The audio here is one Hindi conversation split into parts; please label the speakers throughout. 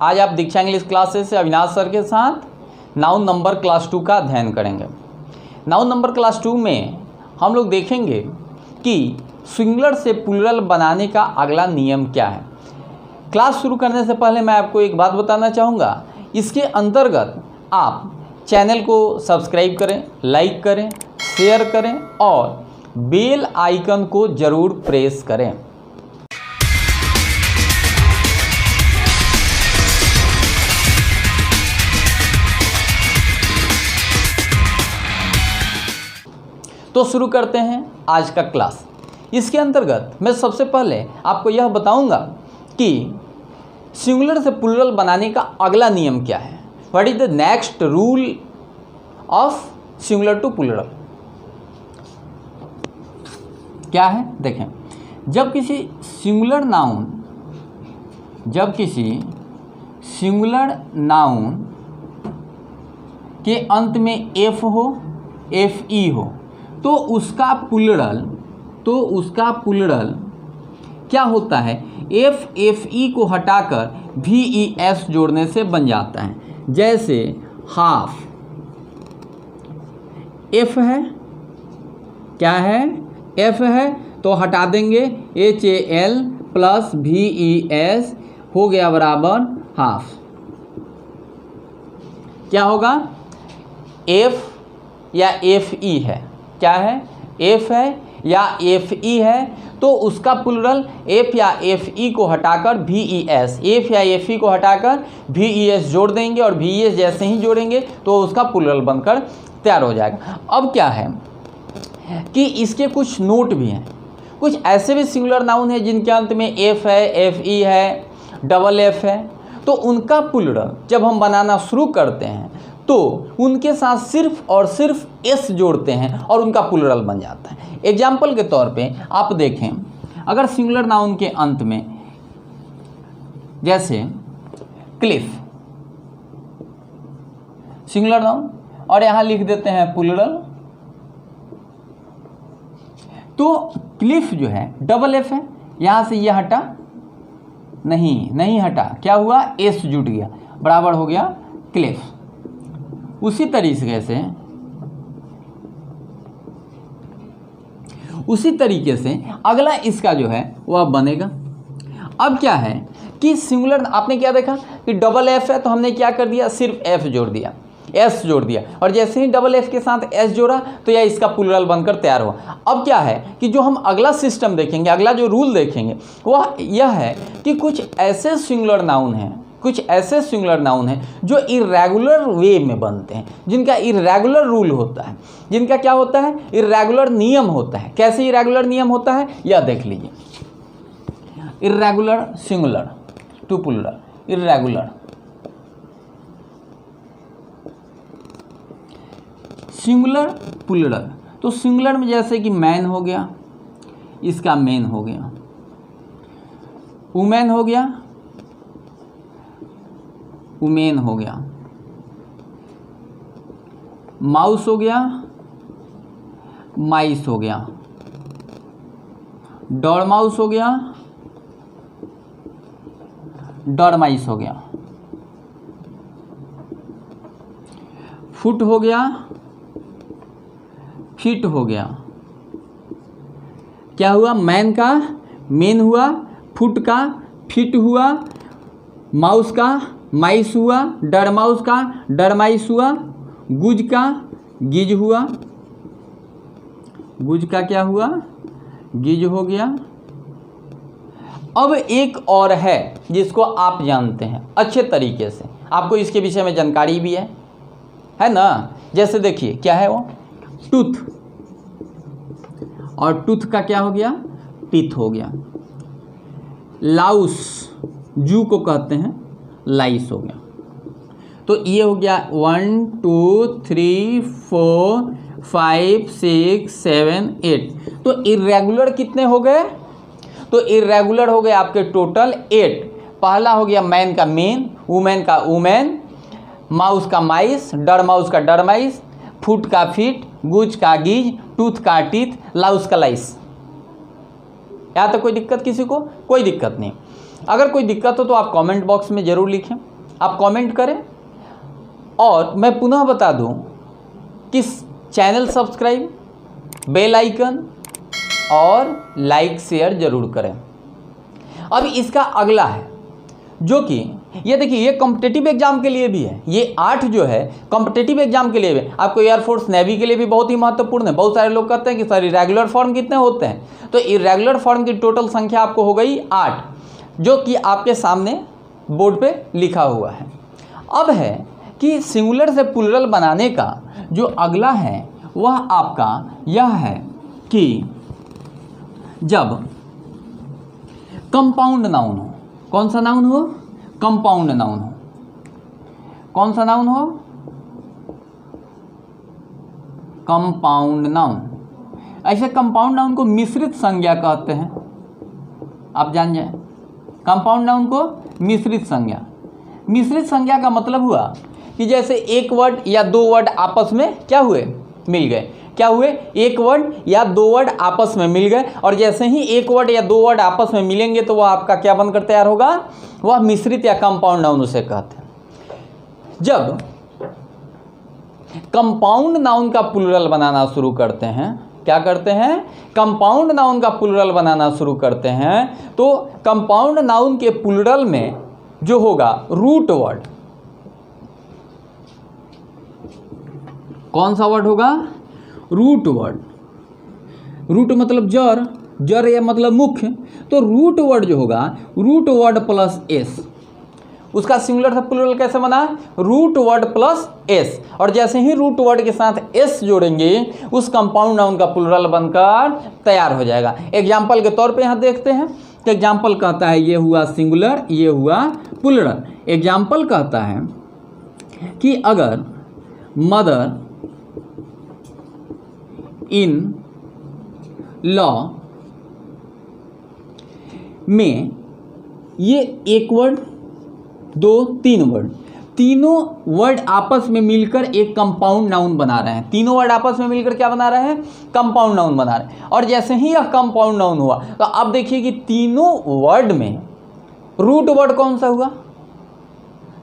Speaker 1: आज आप दीक्षा इंग्लिश क्लासेस से अविनाश सर के साथ नाउन नंबर क्लास 2 का अध्ययन करेंगे। नाउन नंबर क्लास 2 में हम लोग देखेंगे कि सिंगुलर से प्लूरल बनाने का अगला नियम क्या है। क्लास शुरू करने से पहले मैं आपको एक बात बताना चाहूँगा। इसके अंतर्गत आप चैनल को सब्सक्राइब करें, लाइक करें, शेयर करें और बेल आइकन को ज़रूर प्रेस करें। तो शुरू करते हैं आज का क्लास। इसके अंतर्गत मैं सबसे पहले आपको यह बताऊंगा कि सिंगुलर से प्लूरल बनाने का अगला नियम क्या है। What is the next rule of singular to plural क्या है। देखें, जब किसी सिंगुलर नाउन के अंत में एफ हो, एफ ई हो, तो उसका प्लूरल क्या होता है, एफ एफ ई को हटाकर भी ई एस जोड़ने से बन जाता है। जैसे हाफ एफ है, क्या है, एफ है, तो हटा देंगे एच ए एल प्लस भी ई एस हो गया बराबर हाफ। क्या होगा, एफ या एफ ई है, क्या है, एफ है या एफ ई है, तो उसका प्लूरल एफ या एफ ई को हटाकर भी ई एस, एफ या एफ ई को हटाकर भी ई एस जोड़ देंगे और भी ई एस जैसे ही जोड़ेंगे तो उसका प्लूरल बनकर तैयार हो जाएगा। अब क्या है कि इसके कुछ नोट भी हैं। कुछ ऐसे भी सिंगुलर नाउन है जिनके अंत में एफ है, एफ ई है, डबल एफ है, तो उनका प्लूरल जब हम बनाना शुरू करते हैं तो उनके साथ सिर्फ और सिर्फ एस जोड़ते हैं और उनका प्लूरल बन जाता है। एग्जाम्पल के तौर पे आप देखें, अगर सिंगुलर नाउन के अंत में जैसे क्लिफ सिंगुलर नाउन और यहाँ लिख देते हैं प्लूरल, तो क्लिफ जो है डबल एफ है, यहाँ से यह हटा, नहीं हटा, क्या हुआ, एस जुट गया, बराबर हो गया क्लिफ। उसी तरीके से अगला इसका जो है वह बनेगा। अब क्या है कि सिंगुलर आपने क्या देखा कि डबल एफ है, तो हमने क्या कर दिया, सिर्फ एफ जोड़ दिया, एस जोड़ दिया, और जैसे ही डबल एफ के साथ एस जोड़ा तो यह इसका प्लूरल बनकर तैयार हुआ। अब क्या है कि जो हम अगला सिस्टम देखेंगे, अगला जो रूल देखेंगे वह यह है कि कुछ ऐसे सिंगुलर नाउन हैं जो इर्रेगुलर वे में बनते हैं, जिनका इर्रेगुलर रूल होता है, जिनका क्या होता है, इर्रेगुलर नियम होता है। कैसे इर्रेगुलर नियम होता है यह देख लीजिए। Irregular singular to plural, irregular singular plural, तो सिंगुलर में जैसे कि मैन हो गया, इसका मैन हो गया, वुमेन हो गया, वुमेन हो गया, माउस हो गया, माइस हो गया, डॉरमाउस हो गया, डॉरमाइस हो गया, फुट हो गया, फिट हो गया। क्या हुआ, मैन का मेन हुआ, फुट का फिट हुआ, माउस का माइस हुआ, डरमाउस का डरमाइस हुआ, गुज का गिज हुआ, गुज का क्या हुआ, गिज हो गया। अब एक और है जिसको आप जानते हैं अच्छे तरीके से, आपको इसके विषय में जानकारी भी है ना। जैसे देखिए क्या है वो, टूथ, और टूथ का क्या हो गया, टीथ हो गया। लाउस, जू को कहते हैं लाइस हो गया। तो ये हो गया 1 2 3 4 5 6 7 8। तो इर्रेगुलर कितने हो गए, तो इर्रेगुलर हो गए आपके टोटल 8। पहला हो गया मैन का मेन, वुमेन का वुमेन, माउस का माइस, डरमाउस का डरमाइस, फुट का फिट, गुज का गिज, टूथ का टीथ, लाउस का लाइस। यहाँ तक कोई दिक्कत किसी को? कोई दिक्कत नहीं। अगर कोई दिक्कत हो तो आप कमेंट बॉक्स में ज़रूर लिखें। आप कमेंट करें, और मैं पुनः बता दूं कि चैनल सब्सक्राइब, बेल आइकन और लाइक शेयर जरूर करें। अब इसका अगला है जो कि ये देखिए, ये कॉम्पिटिटिव एग्जाम के लिए भी है। ये 8 जो है कॉम्पिटिटिव एग्जाम के लिए भी, आपको एयरफोर्स नेवी के लिए भी बहुत ही महत्वपूर्ण है। बहुत सारे लोग कहते हैं कि सर इरेगुलर फॉर्म कितने होते हैं, तो इरेगुलर फॉर्म की टोटल संख्या आपको हो गई 8, जो कि आपके सामने बोर्ड पे लिखा हुआ है। अब है कि सिंगुलर से प्लूरल बनाने का जो अगला है वह आपका यह है कि जब कंपाउंड नाउन हो, कौन सा नाउन हो, कंपाउंड नाउन हो, कौन सा नाउन हो, कंपाउंड नाउन। ऐसे कंपाउंड नाउन को मिश्रित संज्ञा कहते हैं, आप जान जाए। कंपाउंड नाउन को मिश्रित संज्ञा, मिश्रित संज्ञा का मतलब हुआ कि जैसे एक वर्ड या दो वर्ड आपस में क्या हुए, मिल गए। क्या हुए, एक वर्ड या दो वर्ड आपस में मिल गए, और जैसे ही एक वर्ड या दो वर्ड आपस में मिलेंगे तो वह आपका क्या बनकर तैयार होगा, वह मिश्रित या कंपाउंड नाउन उसे कहते हैं। जब कंपाउंड नाउन का प्लूरल बनाना शुरू करते हैं, क्या करते हैं, कंपाउंड नाउन का प्लूरल बनाना शुरू करते हैं, तो कंपाउंड नाउन के प्लूरल में जो होगा रूट वर्ड, कौन सा वर्ड होगा, रूट वर्ड। रूट मतलब जड़, जड़ या मतलब मुख्य, तो रूट वर्ड जो होगा, रूट वर्ड प्लस एस, उसका सिंगुलर से प्लूरल कैसे बना, रूट वर्ड प्लस एस, और जैसे ही रूट वर्ड के साथ एस जोड़ेंगे उस कंपाउंड नाउन का प्लूरल बनकर तैयार हो जाएगा। एग्जाम्पल के तौर पे यहाँ देखते हैं, तो एग्जाम्पल कहता है ये हुआ सिंगुलर, ये हुआ प्लूरल। एग्जाम्पल कहता है कि अगर मदर इन लॉ में, ये एक वर्ड, दो, तीन वर्ड, तीनों वर्ड आपस में मिलकर एक कंपाउंड नाउन बना रहे हैं। तीनों वर्ड आपस में मिलकर क्या बना रहे हैं, कंपाउंड नाउन बना रहे हैं। और जैसे ही यह कंपाउंड नाउन हुआ तो अब देखिए कि तीनों वर्ड में रूट वर्ड कौन सा हुआ,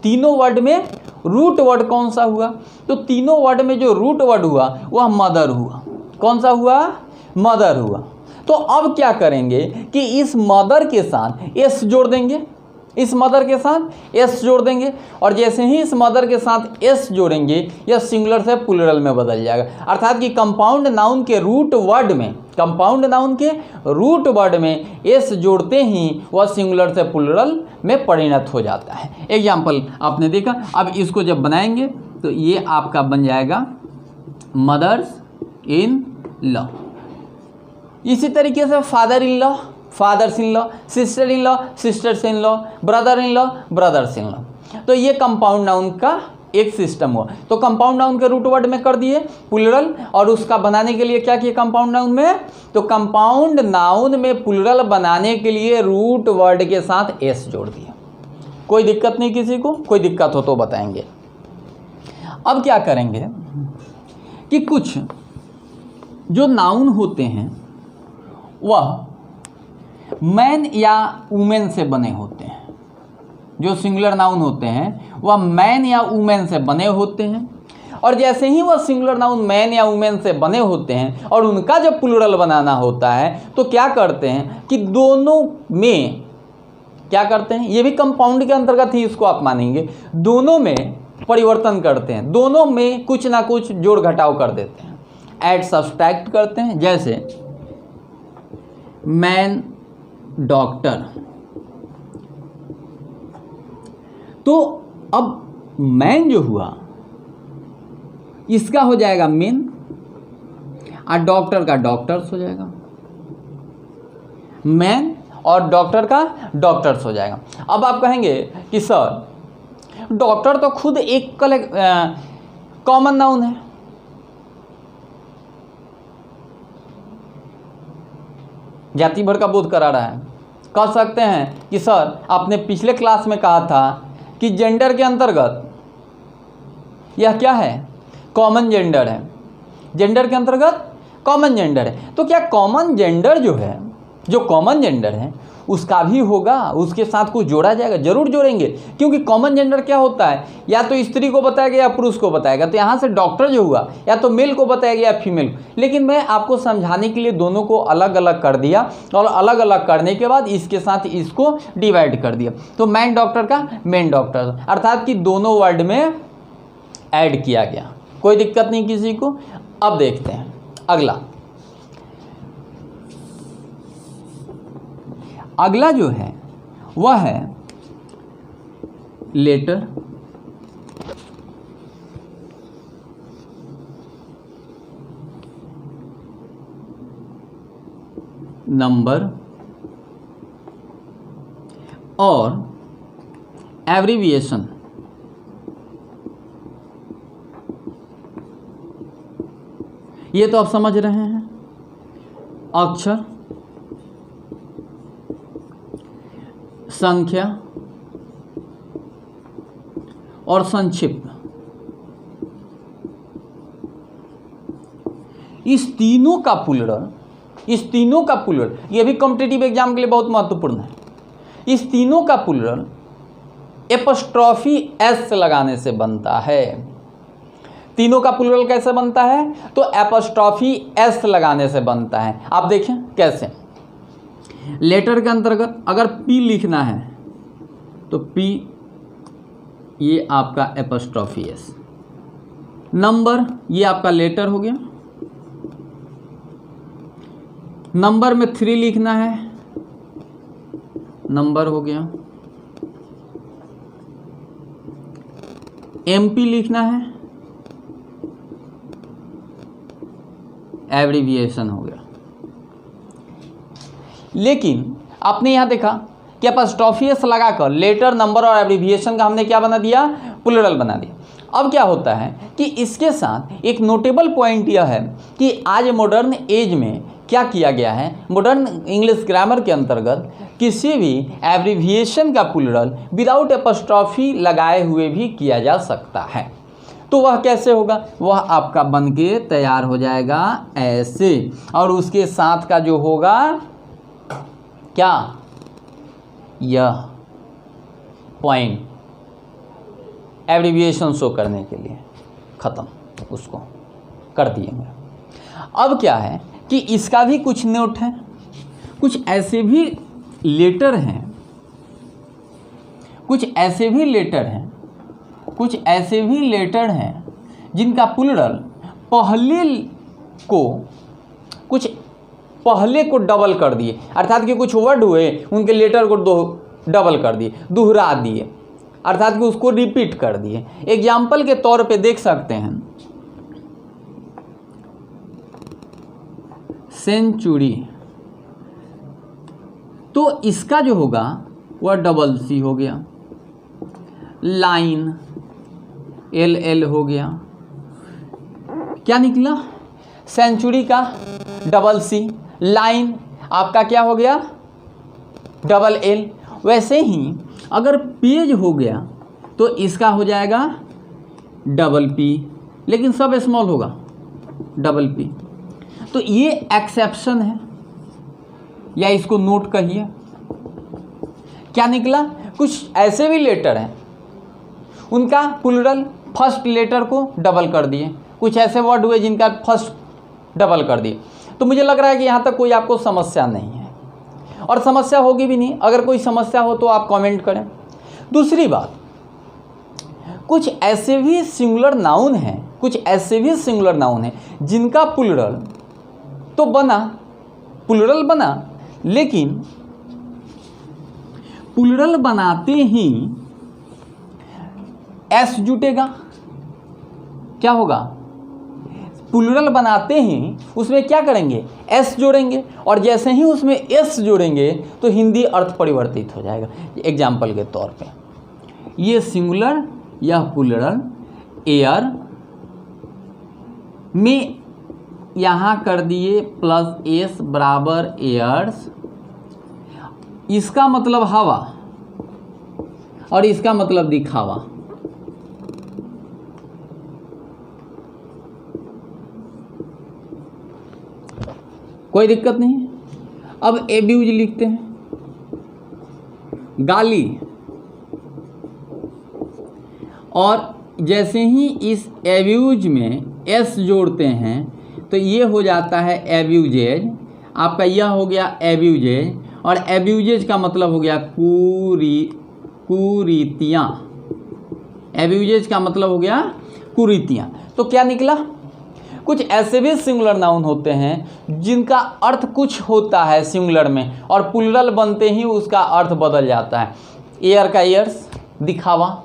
Speaker 1: तीनों वर्ड में रूट वर्ड कौन सा हुआ, तो तीनों वर्ड में जो रूट वर्ड हुआ वह मदर हुआ। कौन सा हुआ, मदर हुआ। तो अब क्या करेंगे कि इस मदर के साथ एस जोड़ देंगे, इस मदर के साथ एस जोड़ देंगे, और जैसे ही इस मदर के साथ एस जोड़ेंगे यह सिंगुलर से प्लूरल में बदल जाएगा। अर्थात कि कंपाउंड नाउन के रूट वर्ड में, कंपाउंड नाउन के रूट वर्ड में एस जोड़ते ही वह सिंगुलर से प्लूरल में परिणत हो जाता है। एग्जाम्पल आपने देखा। अब इसको जब बनाएंगे तो ये आपका बन जाएगा मदर्स इन लॉ। इसी तरीके से father in law, fathers in law, sister in law, sisters in law, brother in law, brothers in law. तो ये कंपाउंड नाउन का एक सिस्टम हुआ। तो कंपाउंड नाउन के रूट वर्ड में कर दिए प्लूरल, और उसका बनाने के लिए क्या किए कंपाउंड नाउन में, तो कंपाउंड नाउन में प्लूरल बनाने के लिए रूट वर्ड के साथ एस जोड़ दिया। कोई दिक्कत नहीं, किसी को कोई दिक्कत हो तो बताएंगे। अब क्या करेंगे कि कुछ जो नाउन होते हैं वह मैन या वुमेन से बने होते हैं। जो सिंगुलर नाउन होते हैं वह मैन या वुमेन से बने होते हैं, और जैसे ही वह सिंगुलर नाउन मैन या वुमेन से बने होते हैं और उनका जब प्लूरल बनाना होता है तो क्या करते हैं कि दोनों में क्या करते हैं, ये भी कंपाउंड के अंतर्गत ही इसको आप मानेंगे, दोनों में परिवर्तन करते हैं, दोनों में कुछ ना कुछ जोड़ घटाव कर देते हैं, ऐड सब्सट्रैक्ट करते हैं। जैसे मैन डॉक्टर, तो अब मैन जो हुआ इसका हो जाएगा मेन, और डॉक्टर का डॉक्टर्स हो जाएगा, मैन और डॉक्टर का डॉक्टर्स हो जाएगा। अब आप कहेंगे कि सर डॉक्टर तो खुद एक कॉमन नाउन है, जाति भर का बोध करा रहा है। कह सकते हैं कि सर आपने पिछले क्लास में कहा था कि जेंडर के अंतर्गत यह क्या है, कॉमन जेंडर है, जेंडर के अंतर्गत कॉमन जेंडर है। तो क्या कॉमन जेंडर जो है, जो कॉमन जेंडर है उसका भी होगा, उसके साथ कुछ जोड़ा जाएगा, जरूर जोड़ेंगे, क्योंकि कॉमन जेंडर क्या होता है, या तो स्त्री को बताएगा या पुरुष को बताएगा। तो यहाँ से डॉक्टर जो हुआ या तो मेल को बताएगा या फीमेल को। लेकिन मैं आपको समझाने के लिए दोनों को अलग अलग कर दिया, और अलग अलग करने के बाद इसके साथ इसको डिवाइड कर दिया। तो मैन डॉक्टर का मेन डॉक्टर, अर्थात कि दोनों वर्ड में ऐड किया गया, कोई दिक्कत नहीं किसी को। अब देखते हैं अगला। अगला जो है वह है लेटर, नंबर और एब्रिविएशन। ये तो आप समझ रहे हैं, अक्षर, संख्या और संक्षिप्त, इस तीनों का प्लूरल, ये भी कॉम्पिटिटिव एग्जाम के लिए बहुत महत्वपूर्ण है। इस तीनों का प्लूरल एपॉस्ट्रॉफी एस लगाने से बनता है। तीनों का प्लूरल कैसे बनता है, तो एपॉस्ट्रॉफी एस लगाने से बनता है। आप देखें कैसे। लेटर के अंतर्गत अगर पी लिखना है तो पी, ये आपका एपॉस्ट्रॉफी एस। नंबर, ये आपका लेटर हो गया। नंबर में 3 लिखना है, नंबर हो गया। एमपी लिखना है, एब्रिविएशन हो गया। लेकिन आपने यहां देखा कि एपॉस्ट्रॉफी एस लगाकर लेटर, नंबर और एब्रिविएशन का हमने क्या बना दिया, प्लूरल बना दिया। अब क्या होता है कि इसके साथ एक नोटेबल पॉइंट यह है कि आज मॉडर्न एज में क्या किया गया है, मॉडर्न इंग्लिश ग्रामर के अंतर्गत किसी भी एब्रिविएशन का प्लूरल विदाउट एपॉस्ट्रॉफी लगाए हुए भी किया जा सकता है। तो वह कैसे होगा, वह आपका बनके तैयार हो जाएगा ऐसे, और उसके साथ का जो होगा क्या, यह पॉइंट एब्रिविएशन शो करने के लिए ख़त्म, उसको कर दिएंगे। अब क्या है कि इसका भी कुछ नोट है, कुछ ऐसे भी लेटर हैं, कुछ ऐसे भी लेटर हैं जिनका प्लूरल पहले को डबल कर दिए, अर्थात कि कुछ वर्ड हुए उनके लेटर को डबल कर दिए, दोहरा दिए, अर्थात कि उसको रिपीट कर दिए। एग्जाम्पल के तौर पे देख सकते हैं, सेंचुरी, तो इसका जो होगा वह डबल सी हो गया। लाइन, LL हो गया। क्या निकला, सेंचुरी का डबल सी, लाइन आपका क्या हो गया, डबल L। वैसे ही अगर पेज हो गया तो इसका हो जाएगा डबल P, लेकिन सब स्मॉल होगा, डबल P। तो ये एक्सेप्शन है, या इसको नोट कहिए। क्या निकला, कुछ ऐसे भी लेटर हैं उनका प्लूरल फर्स्ट लेटर को डबल कर दिए, कुछ ऐसे वर्ड हुए जिनका फर्स्ट डबल कर दिए। तो मुझे लग रहा है कि यहाँ तक कोई आपको समस्या नहीं है, और समस्या होगी भी नहीं। अगर कोई समस्या हो तो आप कमेंट करें। दूसरी बात, कुछ ऐसे भी सिंगुलर नाउन हैं, जिनका प्लूरल तो बना, लेकिन प्लूरल बनाते ही एस जुटेगा। क्या होगा, प्लूरल बनाते ही उसमें क्या करेंगे, एस जोड़ेंगे, और जैसे ही उसमें एस जोड़ेंगे तो हिंदी अर्थ परिवर्तित हो जाएगा। एग्जाम्पल के तौर पे, ये सिंगुलर, यह प्लूरल, एयर में यहाँ कर दिए प्लस एस बराबर एयर्स, इसका मतलब हवा और इसका मतलब दिखावा। कोई दिक्कत नहीं है। अब एब्यूज लिखते हैं, गाली, और जैसे ही इस एब्यूज में एस जोड़ते हैं तो ये हो जाता है एब्यूजेज। आपका यह हो गया एब्यूजेज, और एब्यूजेज का मतलब हो गया कुरीतियाँ। एब्यूजेज का मतलब हो गया कुरीतियाँ। तो क्या निकला? कुछ ऐसे भी सिंगुलर नाउन होते हैं जिनका अर्थ कुछ होता है सिंगुलर में, और प्लूरल बनते ही उसका अर्थ बदल जाता है। एयर का एयर्स, दिखावा।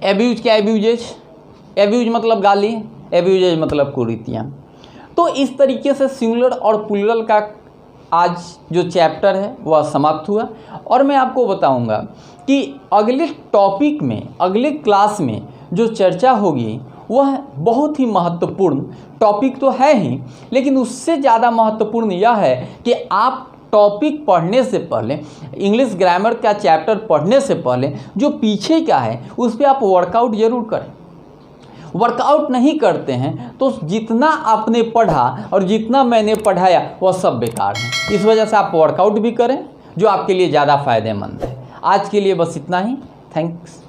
Speaker 1: एब्यूज क्या एब्यूजेज, एब्यूज मतलब गाली, एब्यूजेज मतलब कुरीतियाँ। तो इस तरीके से सिंगुलर और प्लूरल का आज जो चैप्टर है वह समाप्त हुआ। और मैं आपको बताऊंगा कि अगले टॉपिक में, अगले क्लास में जो चर्चा होगी वह बहुत ही महत्वपूर्ण टॉपिक तो है ही, लेकिन उससे ज़्यादा महत्वपूर्ण यह है कि आप टॉपिक पढ़ने से पहले, इंग्लिश ग्रामर का चैप्टर पढ़ने से पहले जो पीछे का है उस पर आप वर्कआउट ज़रूर करें। वर्कआउट नहीं करते हैं तो जितना आपने पढ़ा और जितना मैंने पढ़ाया वह सब बेकार है। इस वजह से आप वर्कआउट भी करें जो आपके लिए ज़्यादा फ़ायदेमंद है। आज के लिए बस इतना ही। थैंक्स।